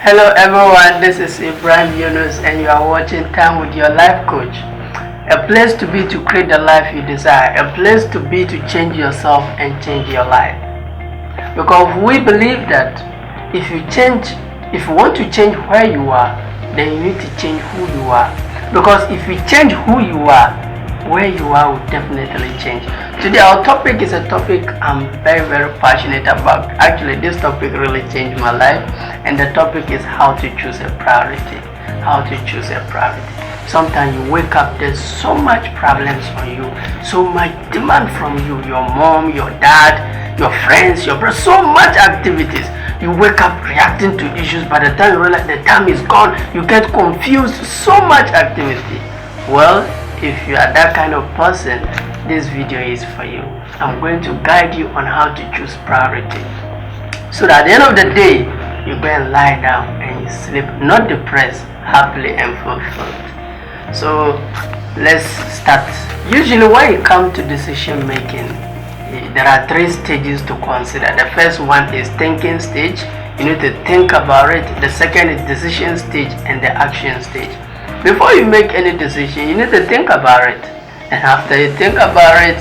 Hello everyone, this is Ibrahim Yunus and you are watching Time with Your Life Coach. A place to be to create the life you desire. A place to be to change yourself and change your life. Because we believe that if you want to change where you are, then you need to change who you are. Because if you change who you are, where you are will definitely change. Today our topic is a topic I'm very passionate about. Actually, this topic really changed my life, and the topic is how to choose a priority. How to choose a priority. Sometimes you wake up, there's so much problems on you, so much demand from you, your mom, your dad, your friends, your brother, so much activities. You wake up reacting to issues. By the time you realize the time is gone, you get confused, so much activity. Well, if you are that kind of person, this video is for you. I'm going to guide you on how to choose priority, so that at the end of the day, you go and lie down and you sleep not depressed, happily and fulfilled. So let's start. Usually when you come to decision making, there are three stages to consider. The first one is thinking stage. You need to think about it. The second is decision stage, and the action stage. Before you make any decision, you need to think about it, and after you think about it,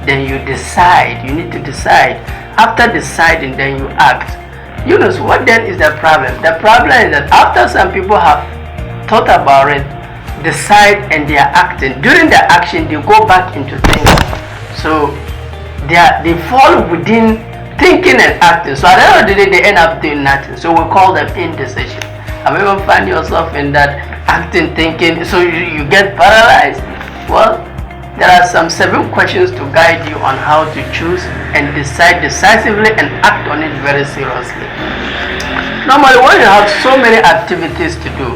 then you decide. You need to decide. After deciding, then you act. Yunus, what then is the problem? The problem is that after some people have thought about it, decide, and they are acting, during the action they go back into thinking. So they fall within thinking and acting. So at the end of the day, they end up doing nothing. So we call them indecision. Have you ever find yourself in that acting, thinking, so you get paralyzed? Well, there are some 7 questions to guide you on how to choose and decide decisively and act on it very seriously. Normally, when you have so many activities to do,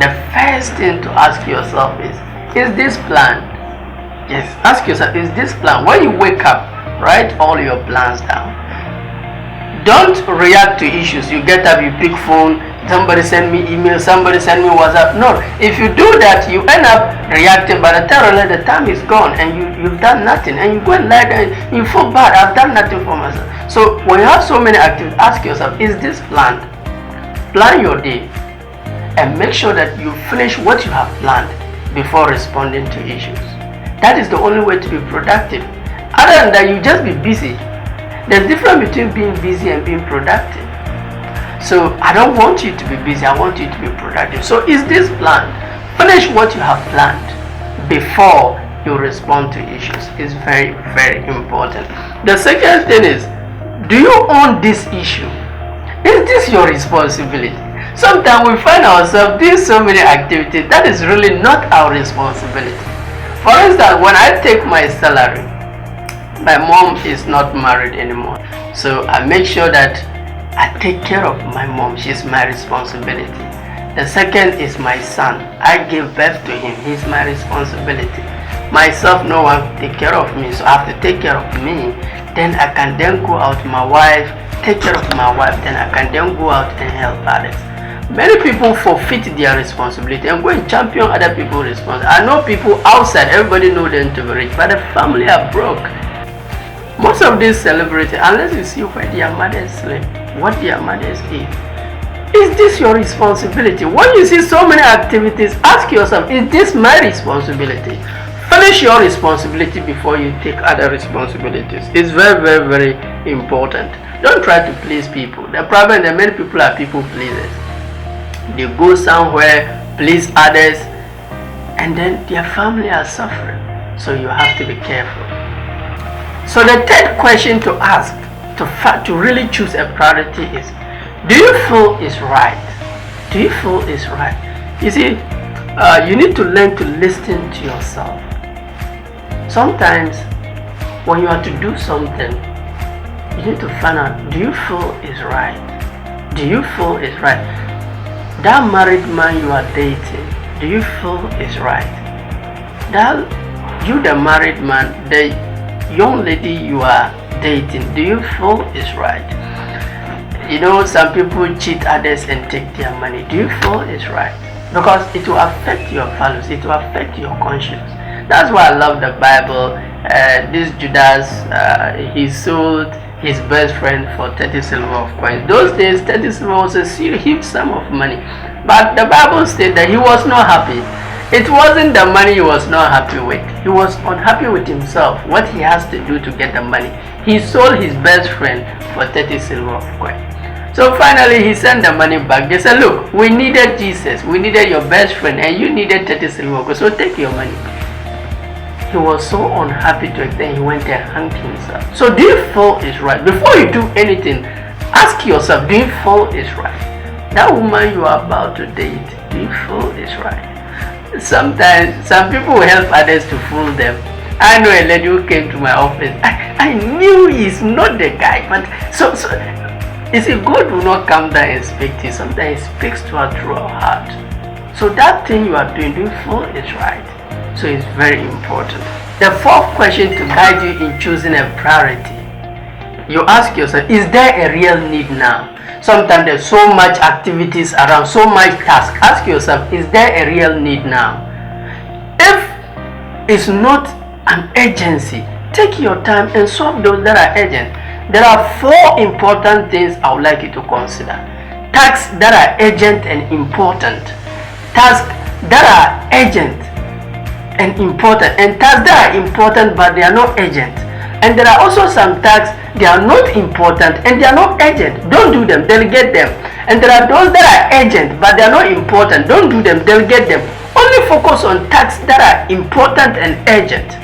the first thing to ask yourself is this planned? Yes, ask yourself, is this planned? When you wake up, write all your plans down. Don't react to issues. You get up, you pick phone, somebody send me email, somebody send me WhatsApp. No, if you do that, you end up reacting. By the time the time is gone and you've done nothing, and you go and lie down, you feel bad, I've done nothing for myself. So when you have so many activities, ask yourself, is this planned? Plan your day and make sure that you finish what you have planned before responding to issues. That is the only way to be productive. Other than that, you just be busy. There's a difference between being busy and being productive. So I don't want you to be busy, I want you to be productive. So is this planned? Finish what you have planned before you respond to issues. It's very important. The second thing is, do you own this issue? Is this your responsibility? Sometimes we find ourselves doing so many activities that is really not our responsibility. For instance, when I take my salary, my mom is not married anymore, so I make sure that I take care of my mom. She's my responsibility. The second is my son. I give birth to him. He's my responsibility. Myself, no one take care of me, so I have to take care of me. Then I can then go out, my wife, take care of my wife. Then I can then go out and help others. Many people forfeit their responsibility and go and champion other people's responsibility. I know people outside, everybody know them to be rich, but the family are broke. Most of these celebrities, unless you see where their mothers sleep, what their mothers eat, is this your responsibility? When you see so many activities, ask yourself, is this my responsibility? Finish your responsibility before you take other responsibilities. It's very important. Don't try to please people. The problem is that many people are people pleasers. They go somewhere, please others, and then their family are suffering. So you have to be careful. So the third question to ask to really choose a priority is, do you feel it's right? Do you feel it's right? You see, you need to learn to listen to yourself. Sometimes when you have to do something, you need to find out, do you feel it's right? Do you feel it's right? That married man you are dating, do you feel it's right? You the married man, the young lady you are dating, do you feel it's right? You know, some people cheat others and take their money. Do you feel it's right? Because it will affect your values, it will affect your conscience. That's why I love the Bible. This Judas, his best friend for 30 silver of coins. Those days 30 silver was a huge sum of money, but the Bible stated that he was not happy. It wasn't the money he was not happy with. He was unhappy with himself, what he has to do to get the money. He sold his best friend for 30 silver of coins. So finally he sent the money back. They said, look, we needed Jesus, we needed your best friend, and you needed 30 silver of coins, so take your money. He was so unhappy to extent he went and hung himself. So do you feel it's right? Before you do anything, ask yourself, do you feel it's right? That woman you are about to date, do you feel it's right? Sometimes some people will help others to fool them. I know a lady who came to my office. I knew he's not the guy, but so you see, God will not come down and speak to you. Sometimes he speaks to her through her heart. So that thing you are doing, do you feel it's right? So it's very important. The fourth question to guide you in choosing a priority. You ask yourself, is there a real need now? Sometimes there's so much activities around, so much task. Ask yourself, is there a real need now? If it's not an urgency, take your time and solve those that are urgent. There are 4 important things I would like you to consider. Tasks that are urgent and important. Tasks that are urgent and important. And tasks that are important but they are not urgent. And there are also some tasks, they are not important and they are not urgent. Don't do them, delegate them. And there are those that are urgent but they are not important. Don't do them, delegate them. Only focus on tasks that are important and urgent.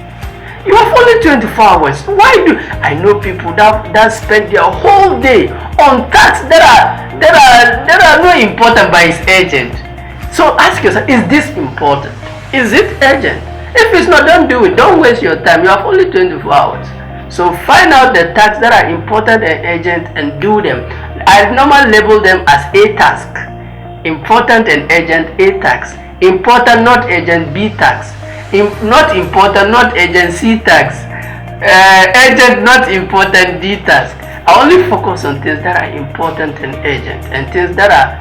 You have only 24 hours. Why do I know people that spend their whole day on tasks that are not important but it's urgent? So ask yourself, is this important? Is it urgent? If it's not, don't do it. Don't waste your time. You have only 24 hours. So find out the tasks that are important and urgent and do them. I normally label them as A task. Important and urgent, A task. Important, not urgent, B task. Not important, not urgent, C task. Urgent, not important, D task. I only focus on things that are important and urgent, and things that are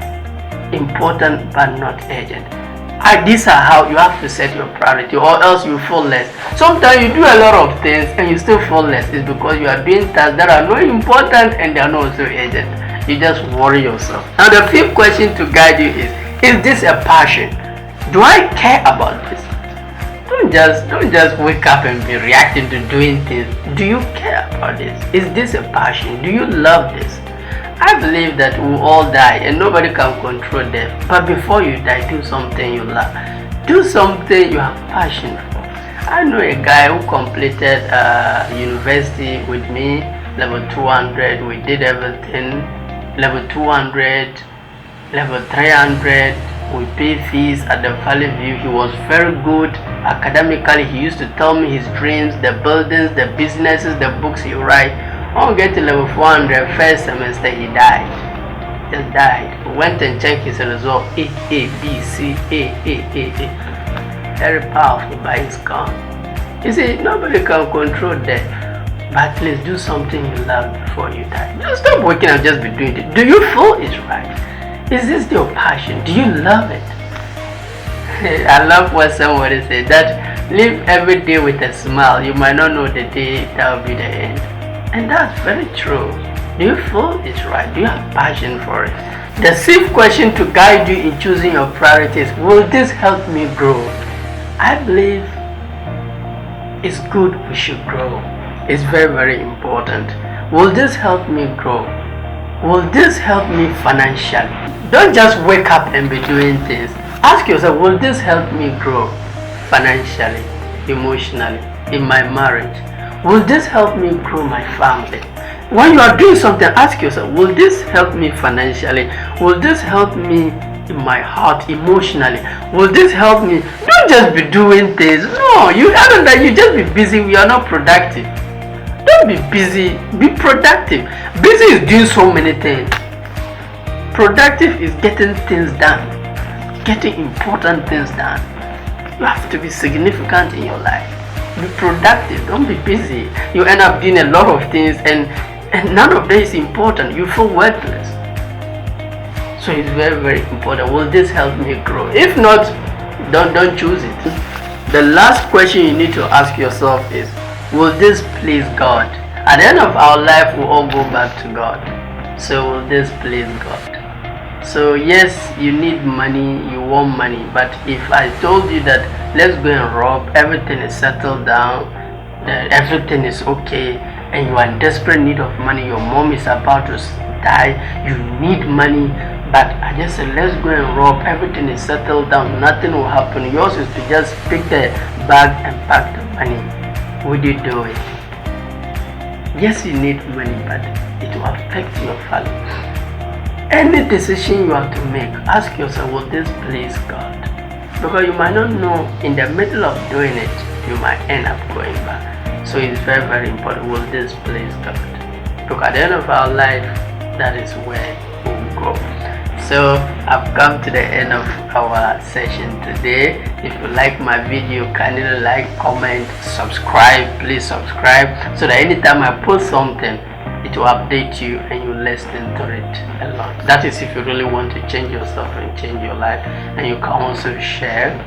important but not urgent. These are how you have to set your priority, or else you fall less. Sometimes you do a lot of things and you still fall less. It's because you are doing tasks that are not important and they are not also urgent. You just worry yourself. Now the 5th question to guide you is this a passion? Do I care about this? Don't just wake up and be reacting to doing things. Do you care about this? Is this a passion? Do you love this? I believe that we all die and nobody can control death. But before you die, do something you love. Do something you have passion for. I know a guy who completed university with me, level 200. We did everything. Level 200, level 300. We paid fees at the Valley View. He was very good academically. He used to tell me his dreams, the buildings, the businesses, the books he write. When we get to level 400, first semester, he died. Just died. We went and checked his result. A, B, C, A. Very powerful, but he's gone. You see, nobody can control death. But please do something you love before you die. Just stop waking up, just be doing it. Do you feel it's right? Is this your passion? Do you love it? I love what somebody said, that live every day with a smile. You might not know the day that will be the end. And that's very true. Do you feel it's right? Do you have passion for it? The 6th question to guide you in choosing your priorities: will this help me grow? I believe it's good we should grow. It's very, very important. Will this help me grow? Will this help me financially? Don't just wake up and be doing things. Ask yourself, will this help me grow financially, emotionally, in my marriage? Will this help me grow my family? When you are doing something, ask yourself, will this help me financially? Will this help me in my heart, emotionally? Will this help me? Don't just be doing things. No, you just be busy. You are not productive. Don't be busy. Be productive. Busy is doing so many things. Productive is getting things done, getting important things done. You have to be significant in your life. Be productive. Don't be busy. You end up doing a lot of things and none of that is important. You feel worthless. So it's very, very important. Will this help me grow? If not, don't choose it. The last question you need to ask yourself is, will this please God? At the end of our life, we all go back to God. So will this please God? So yes, you need money, you want money, but if I told you that let's go and rob, everything is settled down, that everything is okay, and you are in desperate need of money, your mom is about to die, you need money, but I just said let's go and rob, everything is settled down, nothing will happen. Yours is to just pick the bag and pack the money. Would you do it? Yes, you need money, but it will affect your family. Any decision you have to make, ask yourself, will this please God? Because you might not know, in the middle of doing it, you might end up going back. So it's very, very important, will this please God? Because at the end of our life, that is where we'll go. So I've come to the end of our session today. If you like my video, kindly like, comment, subscribe. Please subscribe so that anytime I post something, it will update you and you listen to it a lot. That is if you really want to change yourself and change your life, and you can also share.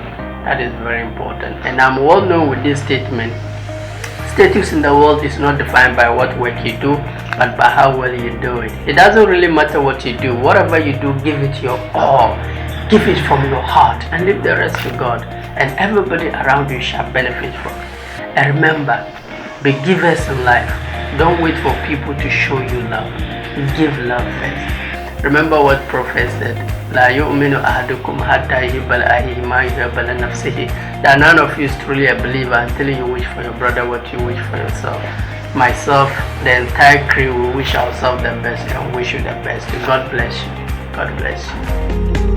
That is very important. And I'm well known with this statement: status in the world is not defined by what work you do, but by how well you do it. It doesn't really matter what you do. Whatever you do, give it your all. Give it from your heart and leave the rest to God, and everybody around you shall benefit from it. And remember, be givers in life. Don't wait for people to show you love. Give love first. Remember what Prophet said: La yu'minu ahadukum hatta yuhibba li akhihi ma yuhibbu li nafsihi. That none of you is truly a believer until you wish for your brother what you wish for yourself. Myself, the entire crew, we wish ourselves the best and wish you the best. God bless you. God bless you.